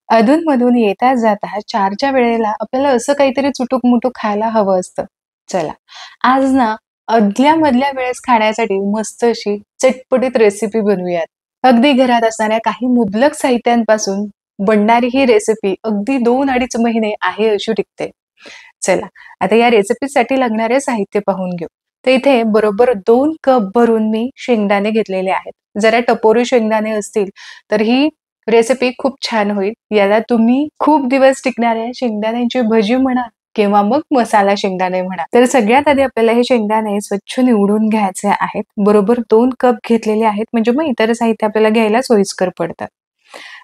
अधून-मधून येता जाता 4च्या वेळेला आपल्याला असं काहीतरी चुटूक-मुटूक खायला हवं असतं. चला, आज ना अदल्या-मधल्या वेळेस खाण्यासाठी मस्त अशी चटपटीत रेसिपी बनवूयात. अगदी घरात असणाऱ्या काही मुबलक साहित्यांपासून बनणारी ही रेसिपी अगदी 2-2.5 महिने आहे अशी टिकते. चला, आता या रेसिपीसाठी लागणारे साहित्य पाहून घेऊ. तर इथे बरोबर 2 कप भरून मी शेंगदाणे घेतलेले आहेत. जरा टपोरी शेंगदाणे असतील तर ही रेसिपी खूप छान होईल. याला तुम्ही खूप दिवस टिकणाऱ्या शेंगदाण्यांची भजी म्हणा किंवा मग मसाला शेंगदाणे म्हणा. तर सगळ्यात आधी आपल्याला हे शेंगदाणे स्वच्छ निवडून घ्यायचे आहेत. बरोबर 2 कप घेतलेले आहेत म्हणजे मग इतर साहित्य आपल्याला घ्यायला सोयीस्कर पडतं.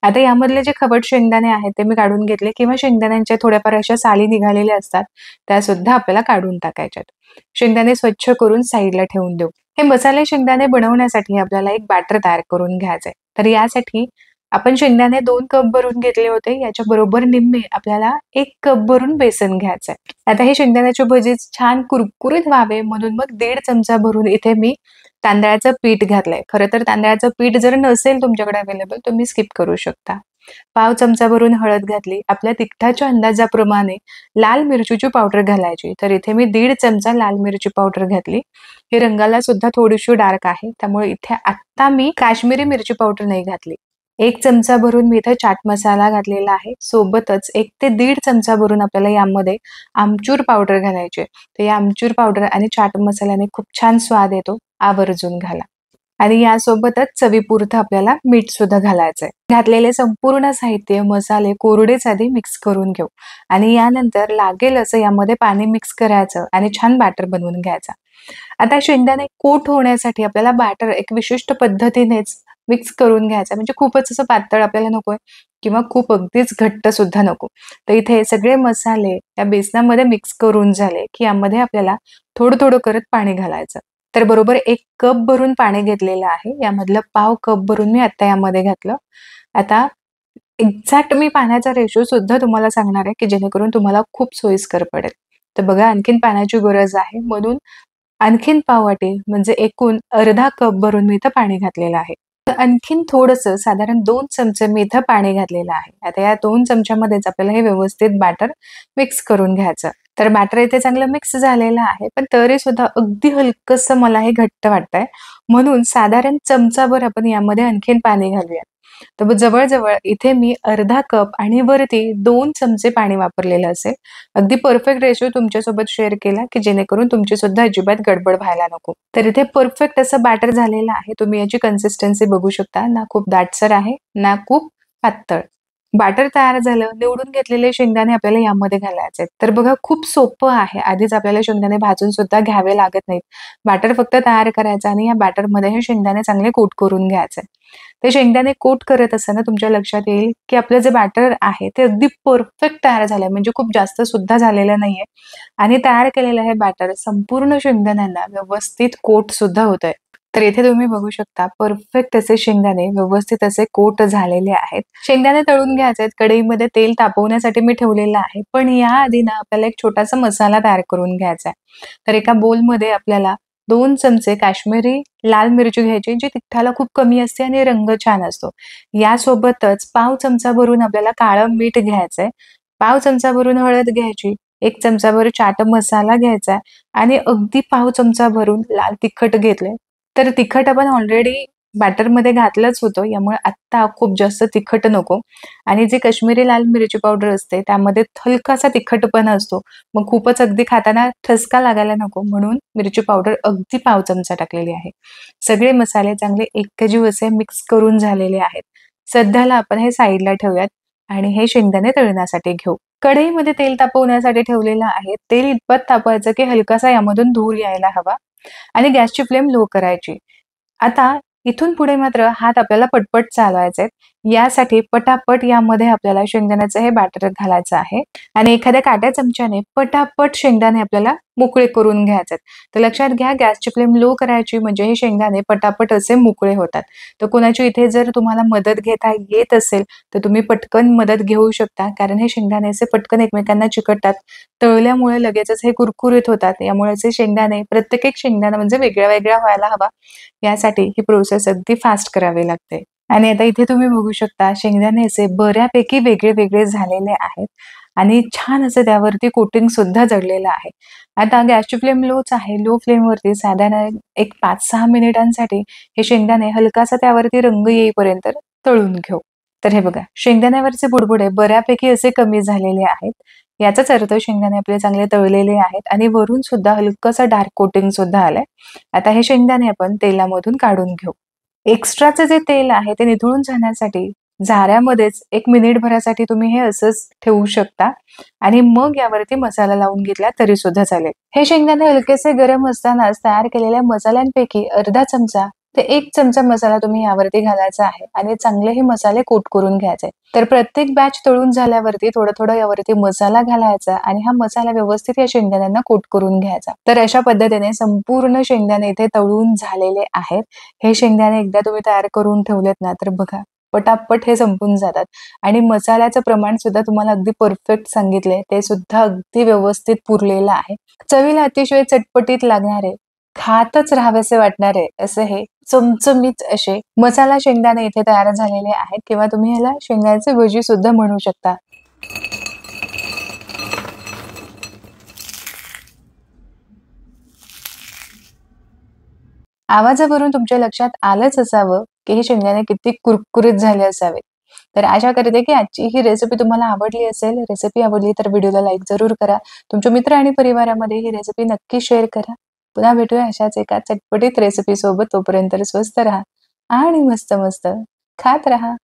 आता यामधले जे खवट शेंगदाणे आहेत ते मी काढून घेतले किंवा शेंगदाण्यांच्या थोड्याफार अशा साली निघालेल्या असतात, त्या सुद्धा आपल्याला काढून टाकायच्यात. शेंगदाणे स्वच्छ करून साईडला ठेवून देऊ. हे मसाले शेंगदाणे बनवण्यासाठी आपल्याला एक बॅटर तयार करून घ्यायचंय. तर यासाठी आपण शेंगदाणे 2 कप भरून घेतले होते. याच्या बरोबर निम्मे आपल्याला 1 कप भरून बेसन घ्यायचंय. आता हे शेंगदाण्याचे भजे छान कुरकुरीत व्हावे म्हणून मग 1.5 चमचा भरून इथे मी तांदळाचं पीठ घातलंय. खरं तर तांदळाचं पीठ जर नसेल तुमच्याकडे अवेलेबल तुम्ही स्किप करू शकता. पाव चमचा भरून हळद घातली. आपल्या तिखटाच्या अंदाजाप्रमाणे लाल मिरचीची पावडर घालायची. तर इथे मी 1.5 चमचा लाल मिरची पावडर घातली. ही रंगाला सुद्धा थोडीशी डार्क आहे. त्यामुळे इथे आत्ता मी काश्मीरी मिरची पावडर नाही घातली. 1 चमचा भरून मी इथे चाट मसाला घातलेला आहे. सोबतच 1 ते 1.5 चमचा भरून आपल्याला यामध्ये आमचूर पावडर घालायची आहे. तर या आमचूर पावडर आणि चाट मसाल्याने खूप छान स्वाद येतो. आवर्जून घाला. आणि यासोबतच चवीपुरतं आपल्याला मीठ सुद्धा घालायचंय. घातलेले संपूर्ण साहित्य, मसाले कोरडेच आधी मिक्स करून घेऊ आणि यानंतर लागेल असं यामध्ये पाणी मिक्स करायचं आणि छान बॅटर बनवून घ्यायचा. आता शेंगदाणे कोट होण्यासाठी आपल्याला बॅटर एक विशिष्ट पद्धतीनेच मिक्स करून घ्यायचं म्हणजे खूपच असं पातळ आपल्याला नकोय किंवा खूप अगदीच घट्ट सुद्धा नको. तर इथे सगळे मसाले या बेसनामध्ये मिक्स करून झाले की यामध्ये आपल्याला थोडं-थोडं करत पाणी घालायचं. तर बरोबर 1 कप भरून पाणी घेतलेलं आहे. यामधलं पाव कप भरून मी आता यामध्ये घातलं. आता एक्झॅक्ट मी पाण्याचा रेशो सुद्धा तुम्हाला सांगणार आहे, की जेणेकरून तुम्हाला खूप सोयीस्कर पडेल. तर बघा आणखीन पाण्याची गरज आहे म्हणून आणखीन पाव वाटी म्हणजे एकूण अर्धा कप भरून मी इथं पाणी घातलेलं आहे. तर आणखीन थोडंसं साधारण 2 चमचे मी इथं पाणी घातलेलं आहे. आता या 2 चमच्यामध्येच आपल्याला हे व्यवस्थित बॅटर मिक्स करून घ्यायचं. तर बॅटर इथे चांगलं मिक्स झालेलं आहे. पण तरी सुद्धा अगदी हलकसं मला हे घट्ट वाटतंय. म्हणून साधारण चमचाभर आपण यामध्ये आणखीन पाणी घालूया. तर जवळ-जवळ इथे मी अर्धा कप आणि वरती 2 चमचे पाणी वापरलेलं असेल. अगदी परफेक्ट रेशो तुमच्यासोबत शेअर केला, की जेणेकरून तुमची सुद्धा अजिबात गडबड व्हायला नको. तर इथे परफेक्ट असं बॅटर झालेलं आहे. तुम्ही याची कन्सिस्टन्सी बघू शकता. ना खूप दाटसर आहे, ना खूप पातळ. बॅटर तयार झालं. निवडून घेतलेले शेंगदाणे आपल्याला यामध्ये घालायचे आहेत. तर बघा खूप सोपं आहे. आधीच आपल्याला शेंगदाणे भाजून सुद्धा घ्यावे लागत नाहीत. बॅटर फक्त तयार करायचं आणि या बॅटरमध्ये हे शेंगदाणे चांगले कोट करून घ्यायचे. ते शेंगदाणे कोट करत असताना तुमच्या लक्षात येईल, की आपलं जे बॅटर आहे ते अगदी परफेक्ट तयार झालंय. म्हणजे खूप जास्त सुद्धा झालेलं नाहीये आणि तयार केलेलं हे बॅटर संपूर्ण शेंगदाण्यांना व्यवस्थित कोट सुद्धा होतंय. तर इथे तुम्ही बघू शकता परफेक्ट असे शेंगदाणे व्यवस्थित असे कोट झालेले आहेत. शेंगदाणे तळून घ्यायचे आहेत. कढईमध्ये तेल तापवण्यासाठी मी ठेवलेलं आहे. पण याआधी ना आपल्याला एक छोटासा मसाला तयार करून घ्यायचा आहे. तर एका बोलमध्ये आपल्याला 2 चमचे काश्मीरी लाल मिरची घ्यायची जी तिखटाला खूप कमी असते आणि रंग छान असतो. यासोबतच पाव चमचा भरून आपल्याला काळं मीठ घ्यायचंय. पाव चमचा भरून हळद घ्यायची. 1 चमचा भर चाट मसाला घ्यायचा आणि अगदी पाव चमचा भरून लाल तिखट घेतलंय. तर तिखट आपण ऑलरेडी बॅटरमध्ये घातलंच होतं. यामुळे आत्ता खूप जास्त तिखट नको आणि जी काश्मीरी लाल मिरची पावडर असते त्यामध्ये हलकासा तिखटपणा असतो. मग खूपच अगदी खाताना ठसका लागायला नको म्हणून मिरची पावडर अगदी पाव चमचा टाकलेली आहे. सगळे मसाले चांगले एकजीव असे मिक्स करून झालेले आहेत. सध्याला आपण हे साईडला ठेवूयात आणि हे शेंगदाणे तळण्यासाठी घेऊ. कढईमध्ये तेल तापवण्यासाठी ठेवलेलं आहे. तेल इतपत तापवायचं की हलकासा यामधून धूर यायला हवा आणि गॅसची फ्लेम लो करायची. आता इथून पुढे मात्र हात आपल्याला पटपट चालवायचे आहेत. यासाठी पटापट यामध्ये आपल्याला शेंगदाण्याचं हे बॅटर घालायचं आहे आणि एखाद्या काट्या चमच्याने पटापट शेंगदाणे आपल्याला मोकळे करून घ्यायचे आहेत. तर लक्षात घ्या गॅसची फ्लेम लो करायची म्हणजे हे शेंगदाणे पटापट असे मोकळे होतात. तर कोणाची इथे जर तुम्हाला मदत घेता येत असेल तर तुम्ही पटकन मदत घेऊ शकता कारण हे शेंगदाणे असे पटकन एकमेकांना चिकटतात. तळल्यामुळे लगेचच हे कुरकुरीत होतात. यामुळे असे शेंगदाणे प्रत्येक एक शेंगदाणा म्हणजे वेगळा वेगळा व्हायला हवा. यासाठी ही प्रोसेस अगदी फास्ट करावी लागते. आणि आता इथे तुम्ही बघू शकता शेंगदाणे असे बऱ्यापैकी वेगळे-वेगळे झालेले आहेत आणि छान असं त्यावरती कोटिंग सुद्धा चढलेलं आहे. आता गॅसची फ्लेम लोच आहे. लो फ्लेमवरती साधारण एक 5-6 मिनिटांसाठी हे शेंगदाणे हलकासा त्यावरती रंग येईपर्यंत तळून घेऊ. तर हे बघा शेंगदाण्यावरचे बुडबुडे बऱ्यापैकी असे कमी झालेले आहेत. याचाच अर्थ शेंगदाणे आपले चांगले तळलेले आहेत आणि वरून सुद्धा हलकंसं डार्क कोटिंग सुद्धा आलंय. आता हे शेंगदाणे आपण तेलामधून काढून घेऊ. एक्स्ट्राचं जे तेल आहे ते निथळून जाण्यासाठी झाऱ्यामध्येच 1 मिनिटभरासाठी तुम्ही हे असंच ठेवू शकता आणि मग यावरती मसाला लावून घेतला तरी सुद्धा चालेल. हे शेंगदाणे हलकेसे गरम असतानाच तयार केलेल्या मसाल्यांपैकी अर्धा चमचा ते 1 चमचा मसाला तुम्ही यावरती घालायचा आहे आणि चांगले हे मसाले कोट करून घ्यायचे. तर प्रत्येक बॅच तळून झाल्यावरती थोडं-थोडं यावरती मसाला घालायचा आणि हा मसाला व्यवस्थित या शेंगदाण्यांना कोट करून घ्यायचा. तर अशा पद्धतीने संपूर्ण शेंगदाणे इथे तळून झालेले आहेत. हे शेंगदाणे एकदा तुम्ही तयार करून ठेवलेत ना, तर बघा पटापट हे संपून जातात आणि मसाल्याचं प्रमाण सुद्धा तुम्हाला अगदी परफेक्ट सांगितलंय. ते सुद्धा अगदी व्यवस्थित पुरलेलं आहे. चवीला अतिशय चटपटीत लागणारे, खातच राहावेसे वाटणारे असे हे चमचमीत असे मसाला शेंगदाणे इथे तयार झालेले आहेत किंवा तुम्ही ह्याला शेंगदाण्याचे भजी सुद्धा म्हणू शकता. आवाजावरून तुमच्या लक्षात आलंच असावं, की हे शेंगदाणे किती कुरकुरीत झाले असावेत. तर आशा करते, की आजची ही रेसिपी तुम्हाला आवडली असेल. रेसिपी आवडली तर व्हिडिओला लाईक जरूर करा. तुमच्या मित्र आणि परिवारामध्ये ही रेसिपी नक्की शेअर करा. पुन्हा भेटूया अशाच एका चटपटीत रेसिपीसोबत. तोपर्यंत स्वस्त राहा आणि मस्त-मस्त खात राहा.